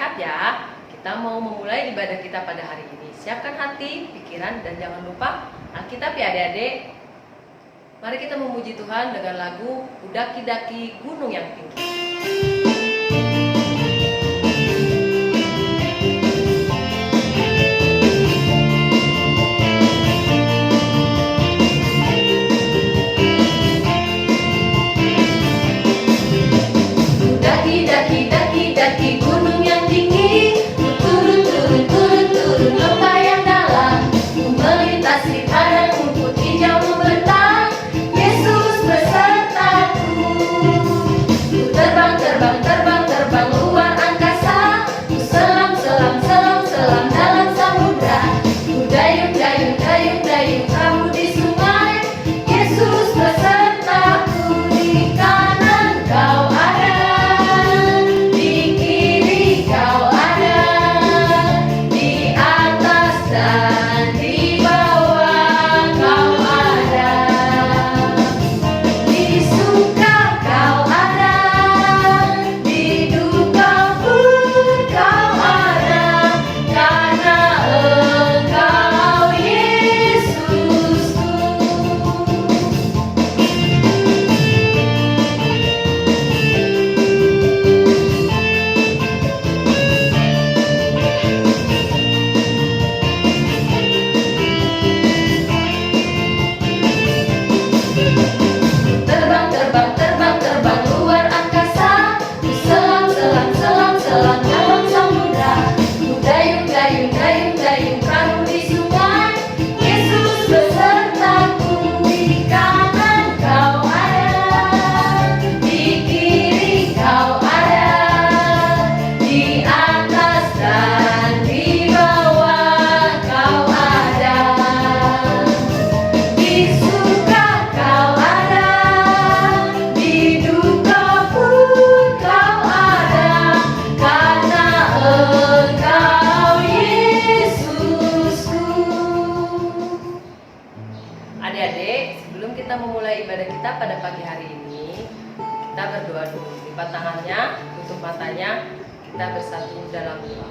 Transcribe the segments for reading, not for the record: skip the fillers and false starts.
Siap ya? Kita mau memulai ibadah kita pada hari ini. Siapkan hati, pikiran, dan jangan lupa Alkitab ya adik-adik. Mari kita memuji Tuhan dengan lagu Daki-daki Gunung yang Tinggi. Daki gunung yang tinggi, turun lembah yang dalam, melintasi padang rumput hijau membentang. Yesus besertaku, ku terbang luar angkasa, ku selam dalam samudra, ku dayung kamu di sungai. Yesus besertaku, di kanan kau ada. Terbang luar angkasa, ku selam dalam samudra, ku dayung perahu di sungai. Yesus besertaku, di kanan kau ada, di kiri kau ada, di atas dan di bawah kau ada, di suka kau ada, di duka pun kau ada, karena Engkau Yesusku. Adik-adik, sebelum kita memulai ibadah kita pada pagi hari ini, kita berdoa dulu. Lipat tangannya, tutup matanya, kita bersatu dalam doa.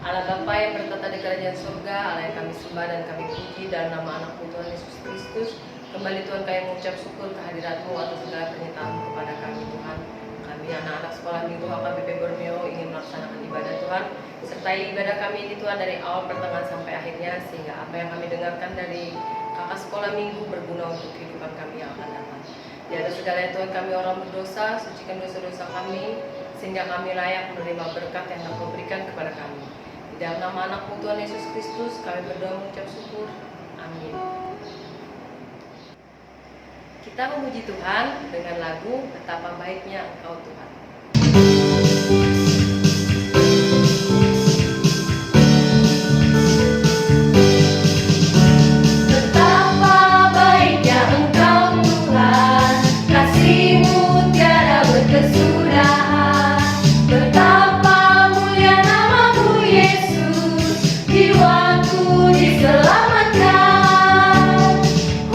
Allah Bapa yang bertata di kerajaan surga, Allah yang kami sembah dan kami puji dalam nama anak-Mu Tuhan Yesus Kristus. Kembali Tuhan kami mengucap syukur kehadirat-Mu atas segala pernyataan-Mu kepada kami Tuhan. Kami anak-anak sekolah minggu HKBP Borneo ingin melaksanakan ibadah Tuhan. Sertai ibadah kami ini Tuhan dari awal pertengahan sampai akhirnya, sehingga apa yang kami dengarkan dari kakak sekolah minggu berguna untuk kehidupan kami yang akan datang. Di atas segalanya Tuhan, kami orang berdosa, sucikan dosa-dosa kami, sehingga kami layak menerima berkat yang Engkau berikan kepada kami. Di dalam nama anak-Mu Tuhan Yesus Kristus, kami berdoa mengucap syukur. Amin. Kita memuji Tuhan dengan lagu Betapa Baiknya Engkau Tuhan. Betapa baiknya Engkau Tuhan, kasih-Mu tiada berkesudahan. Betapa mulia nama-Mu Yesus, jiwaku diselamatkan.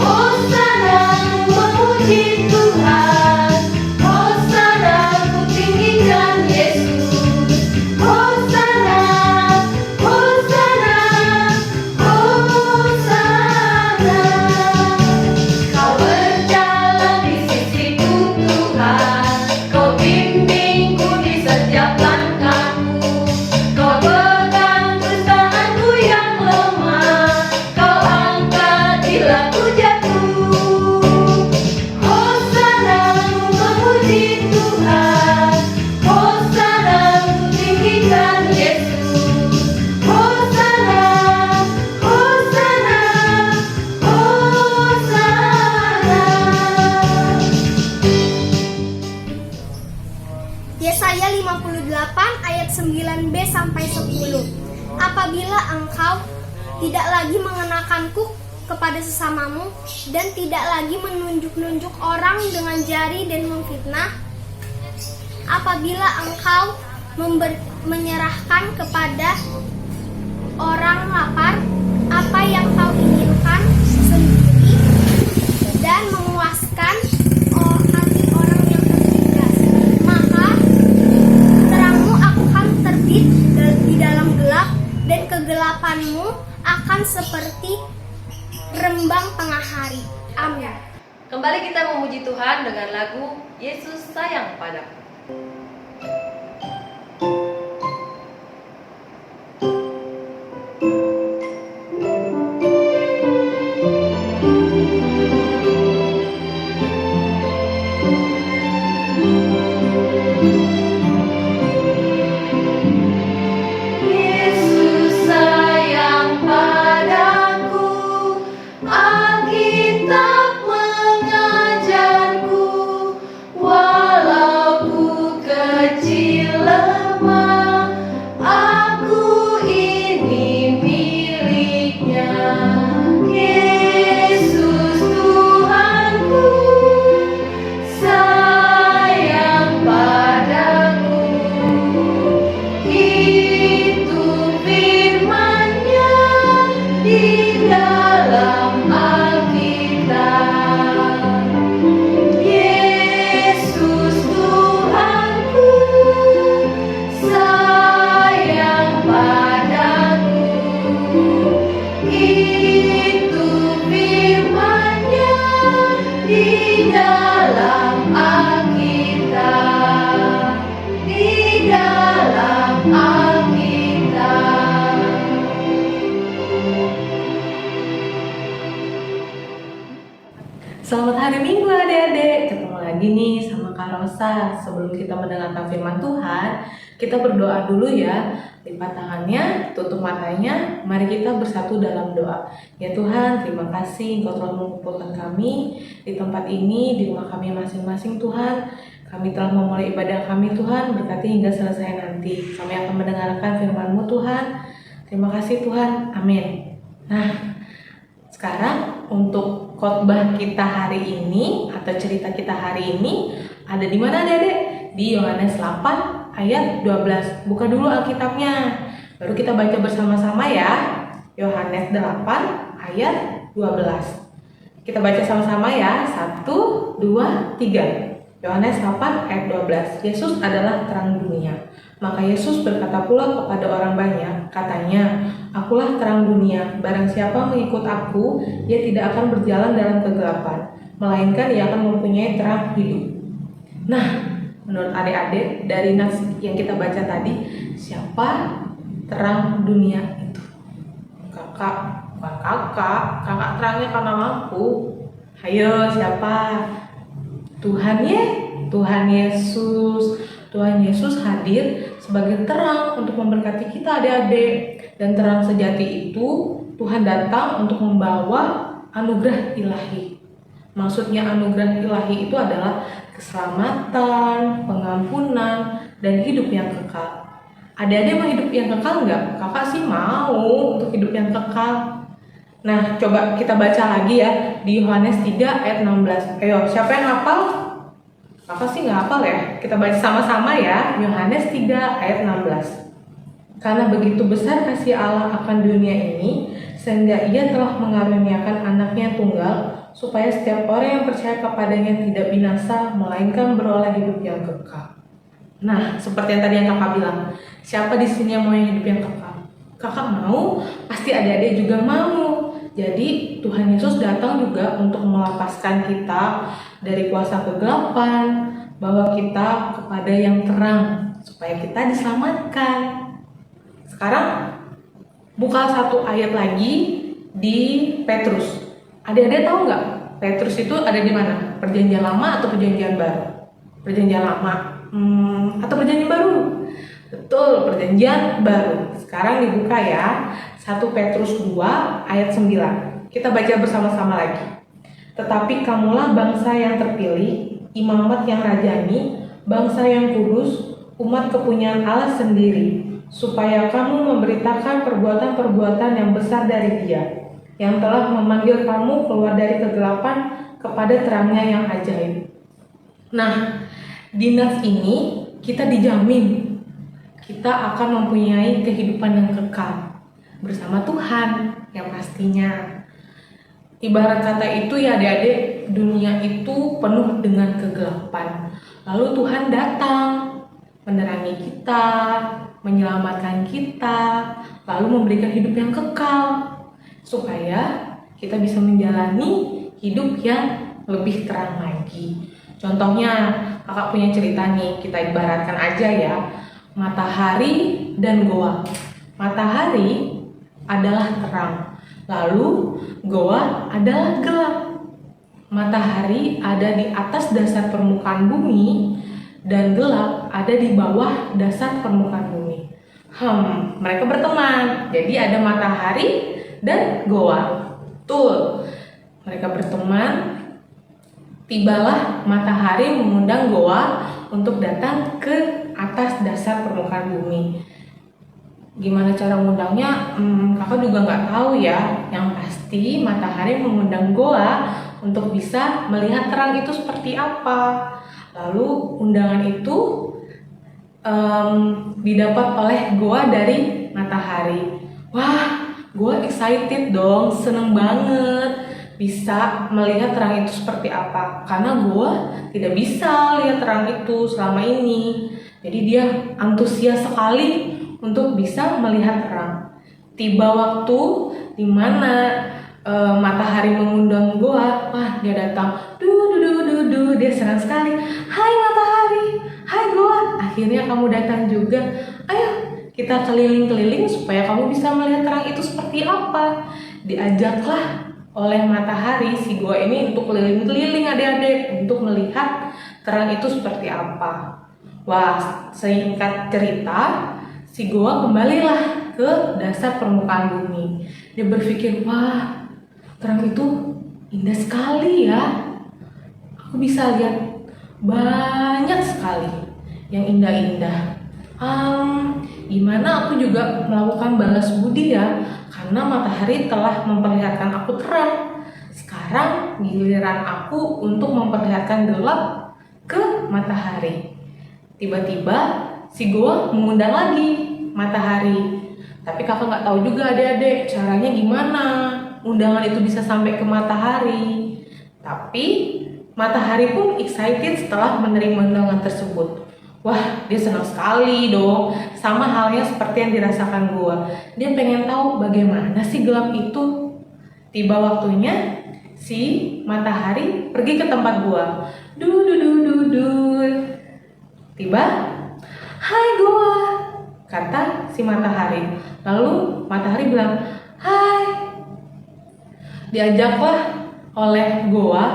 Hosana memuji Tuhan, Hosana ku tinggikan Yesus. Hosana, Hosana, Hosana. Kau berjalan di sisiku Tuhan, Kau bimbingku di setiap langkahku. Kau pegang terus tanganku yang lemah, Kau angkat bila ku jatuh. Hosana memuji Tuhan, Hosana ku tinggikan Yesus. Hosana, Hosana, Hosana. Yesaya 58 ayat 9b sampai 10. Apabila engkau tidak lagi mengenakanku kepada sesamamu dan tidak lagi menunjuk-nunjuk orang dengan jari dan memfitnah, apabila engkau menyerahkan kepada orang lapar apa yang kau inginkan sendiri dan memuaskan hati orang yang tertindas, maka terangmu akan terbit dan kegelapanmu akan seperti rembang tengah hari. Amin. Kembali kita memuji Tuhan dengan lagu Yesus Sayang Padaku. Yesus sayang padaku, Alkitab mengajarku, walau ku kecil lemah, aku ini miliknya. Yesus Tuhanku, sayang padaku. Itu firman-Nya di dalam Alkitab. Yesus Tuhanku, sayang padaku. Itu firman-Nya di dalam Alkitab. Di dalam Alkitab. Selamat hari Minggu adik-adik, ketemu lagi nih sama Kak Rosa. Sebelum kita mendengarkan firman Tuhan, kita berdoa dulu ya. Lipat tangannya, tutup matanya, mari kita bersatu dalam doa. Ya Tuhan, terima kasih Engkau telah mengumpulkan kami di tempat ini, di rumah kami masing-masing Tuhan. Kami telah memulai ibadah kami Tuhan, berkati hingga selesai nanti. Kami akan mendengarkan firman-Mu Tuhan. Terima kasih Tuhan, amin. Nah, sekarang untuk khotbah kita hari ini atau cerita kita hari ini ada di mana Dede? Di Yohanes 8 ayat 12. Buka dulu Alkitabnya. Baru kita baca bersama-sama ya. Yohanes 8 ayat 12. Kita baca sama-sama ya. 1, 2, 3. Yohanes 8 ayat 12. Yesus adalah terang dunia. Maka Yesus berkata pula kepada orang banyak, katanya, Akulah terang dunia, barang siapa mengikut aku, ia tidak akan berjalan dalam kegelapan, melainkan ia akan mempunyai terang hidup. Nah, menurut adik-adik, dari nas yang kita baca tadi, siapa terang dunia itu? Kakak, bukan kakak terangnya karena lampu. Ayo, siapa? Tuhan Yesus. Tuhan Yesus hadir sebagai terang untuk memberkati kita adik-adik. Dan terang sejati itu Tuhan datang untuk membawa anugerah ilahi. Maksudnya anugerah ilahi itu adalah keselamatan, pengampunan, dan hidup yang kekal. Adik-adik mau hidup yang kekal nggak? Kakak sih mau untuk hidup yang kekal. Nah, coba kita baca lagi ya di Yohanes 3 ayat 16. Ayo, siapa yang hafal? Kakak sih nggak hafal ya. Kita baca sama-sama ya. Yohanes 3 ayat 16. Karena begitu besar kasih Allah akan dunia ini, sehingga ia telah mengaruniakan anaknya tunggal, supaya setiap orang yang percaya kepadanya tidak binasa, melainkan beroleh hidup yang kekal. Nah, seperti yang tadi yang kakak bilang, siapa di sini yang mau hidup yang kekal? Kakak mau, pasti adik-adik juga mau. Jadi Tuhan Yesus datang juga untuk melepaskan kita dari kuasa kegelapan, bawa kita kepada yang terang, supaya kita diselamatkan. Sekarang buka satu ayat lagi di Petrus. Adik-adik tahu nggak Petrus itu ada di mana? Perjanjian Lama atau Perjanjian Baru? Perjanjian Lama atau Perjanjian Baru? Betul, Perjanjian Baru. Sekarang dibuka ya. 1 Petrus 2 ayat 9. Kita baca bersama-sama lagi. Tetapi kamulah bangsa yang terpilih, imamat yang rajani, bangsa yang kudus, umat kepunyaan Allah sendiri, supaya kamu memberitakan perbuatan-perbuatan yang besar dari Dia, yang telah memanggil kamu keluar dari kegelapan kepada terangnya yang ajaib. Nah, di nas ini kita dijamin kita akan mempunyai kehidupan yang kekal bersama Tuhan yang pastinya. Ibarat kata itu ya adik-adik, dunia itu penuh dengan kegelapan. Lalu Tuhan datang menerangi kita, menyelamatkan kita, lalu memberikan hidup yang kekal, supaya kita bisa menjalani hidup yang lebih terang lagi. Contohnya, kakak punya cerita nih, kita ibaratkan aja ya, matahari dan goa. Matahari adalah terang, lalu goa adalah gelap. Matahari ada di atas dasar permukaan bumi dan gelap ada di bawah dasar permukaan bumi. Mereka berteman. Jadi ada matahari dan goa. Betul. Mereka berteman. Tibalah matahari mengundang goa untuk datang ke atas dasar permukaan bumi. Gimana cara mengundangnya? Kakak juga nggak tahu ya. Yang pasti matahari mengundang goa untuk bisa melihat terang itu seperti apa. Lalu undangan itu didapat oleh goa dari matahari. Wah, goa excited dong, seneng banget bisa melihat terang itu seperti apa. Karena goa tidak bisa lihat terang itu selama ini. Jadi dia antusias sekali untuk bisa melihat terang. Tiba waktu di mana matahari mengundang goa, wah dia datang, dia senang sekali. Hai matahari, hai goa, akhirnya kamu datang juga. Ayo kita keliling-keliling supaya kamu bisa melihat terang itu seperti apa. Diajaklah oleh matahari si goa ini untuk keliling-keliling adik-adik untuk melihat terang itu seperti apa. Wah, singkat cerita, si goa kembalilah ke dasar permukaan bumi. Dia berpikir, wah, terang itu indah sekali ya. Aku bisa lihat banyak sekali yang indah-indah. Gimana aku juga melakukan balas budi ya, karena matahari telah memperlihatkan aku terang. Sekarang giliran aku untuk memperlihatkan gelap ke matahari. Tiba-tiba si goa mengundang lagi matahari. Tapi kakak nggak tahu juga adik-adik caranya gimana undangan itu bisa sampai ke matahari. Tapi matahari pun excited setelah menerima undangan tersebut. Wah, dia senang sekali dong. Sama halnya seperti yang dirasakan goa. Dia pengen tahu bagaimana sih gelap itu. Tiba waktunya si matahari pergi ke tempat goa. Tiba, hai goa, kata si matahari. Lalu matahari bilang, hai. Diajaklah oleh goa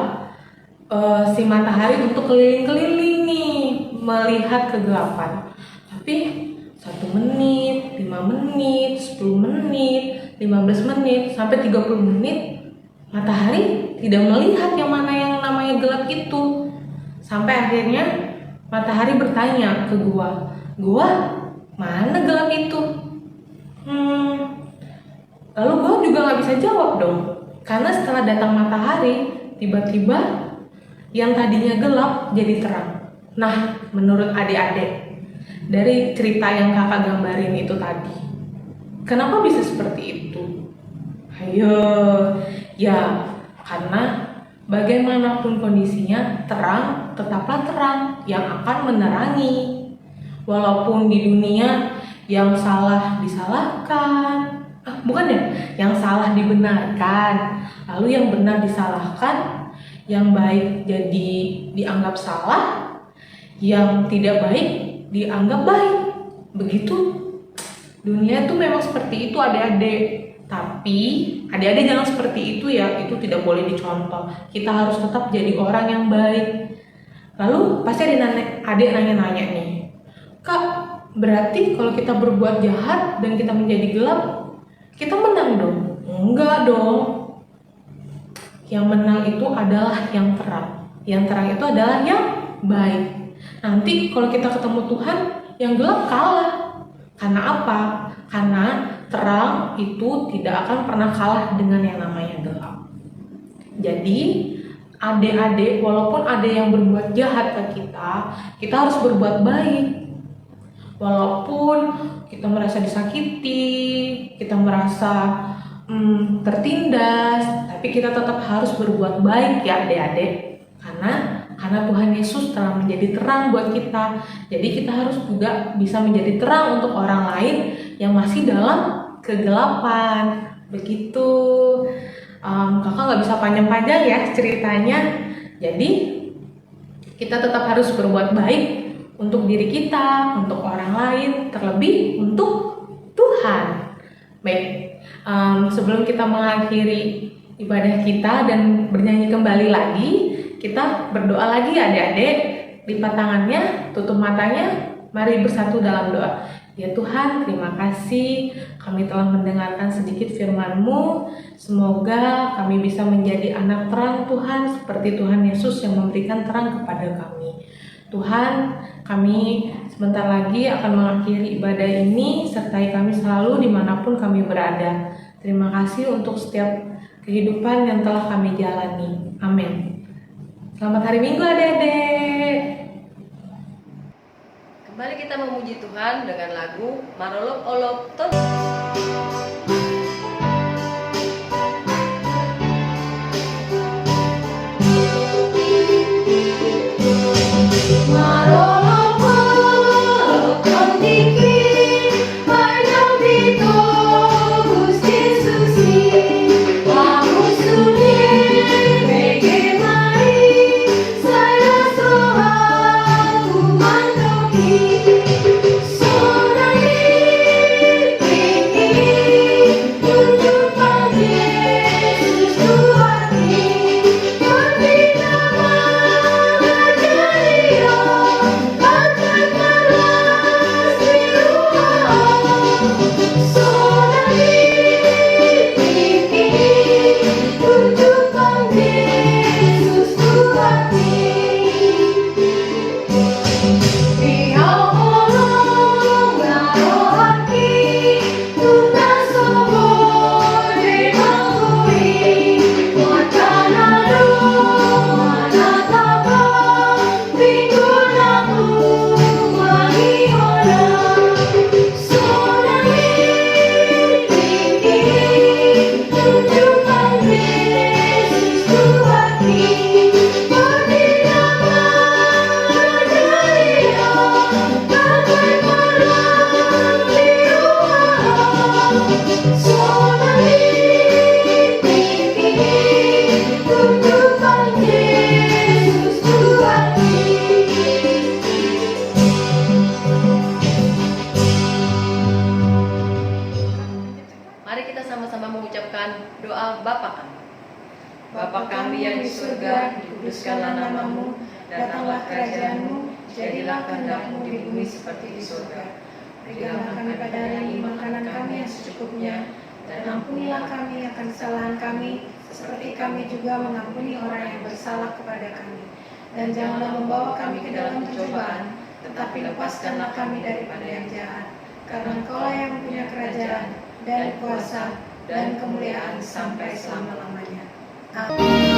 si matahari untuk keliling-keliling nih melihat kegelapan. Tapi 1 menit, 5 menit, 10 menit, 15 menit, sampai 30 menit matahari tidak melihat yang mana yang namanya gelap itu. Sampai akhirnya matahari bertanya ke goa, goa, mana gelap itu? Lalu goa juga nggak bisa jawab dong. Karena setelah datang matahari, tiba-tiba yang tadinya gelap jadi terang. Nah, menurut adik-adik, dari cerita yang kakak gambarin itu tadi, kenapa bisa seperti itu? Ayo, ya karena bagaimanapun kondisinya, terang tetaplah terang yang akan menerangi. Walaupun di dunia yang salah disalahkan, yang salah dibenarkan, lalu yang benar disalahkan, yang baik jadi dianggap salah, yang tidak baik dianggap baik. Begitu dunia itu memang seperti itu adik-adik. Tapi adik-adik jangan seperti itu ya, itu tidak boleh dicontoh. Kita harus tetap jadi orang yang baik. Lalu pasti adik nanya-nanya nih, Kak, berarti kalau kita berbuat jahat dan kita menjadi gelap, kita menang dong? Enggak dong. Yang menang itu adalah yang terang. Yang terang itu adalah yang baik. Nanti kalau kita ketemu Tuhan, yang gelap kalah. Karena apa? Karena terang itu tidak akan pernah kalah dengan yang namanya gelap. Jadi adik-adik, walaupun ada yang berbuat jahat ke kita harus berbuat baik. Walaupun kita merasa disakiti, kita merasa tertindas, tapi kita tetap harus berbuat baik ya adik-adik. Karena karena Tuhan Yesus telah menjadi terang buat kita. Jadi kita harus juga bisa menjadi terang untuk orang lain yang masih dalam kegelapan. Begitu. Kakak nggak bisa panjang-panjang ya ceritanya. Jadi kita tetap harus berbuat baik untuk diri kita, untuk orang lain, terlebih untuk Tuhan. Baik, sebelum kita mengakhiri ibadah kita dan bernyanyi kembali lagi, kita berdoa lagi adik-adik. Lipat tangannya, tutup matanya, mari bersatu dalam doa. Ya Tuhan, terima kasih kami telah mendengarkan sedikit firman-Mu. Semoga kami bisa menjadi anak terang Tuhan, seperti Tuhan Yesus yang memberikan terang kepada kami. Tuhan, kami sebentar lagi akan mengakhiri ibadah ini, sertai kami selalu dimanapun kami berada. Terima kasih untuk setiap kehidupan yang telah kami jalani. Amin. Selamat hari Minggu adik-adik. Kembali kita memuji Tuhan dengan lagu Marolop Olop Ton. Mari kita sama-sama mengucapkan doa Bapa kami. Bapa kami yang di surga, dikuduskanlah namamu, datanglah kerajaan-Mu, jadilah kehendak-Mu di bumi seperti di surga. Berikanlah kami pada hari ini makanan kami yang secukupnya, dan ampunilah kami akan kesalahan kami, seperti kami juga mengampuni orang yang bersalah kepada kami. Dan janganlah membawa kami ke dalam pencobaan, tetapi lepaskanlah kami daripada yang jahat. Karena Engkaulah yang punya kerajaan, dan kuasa, dan kemuliaan sampai selama-lamanya. Amin.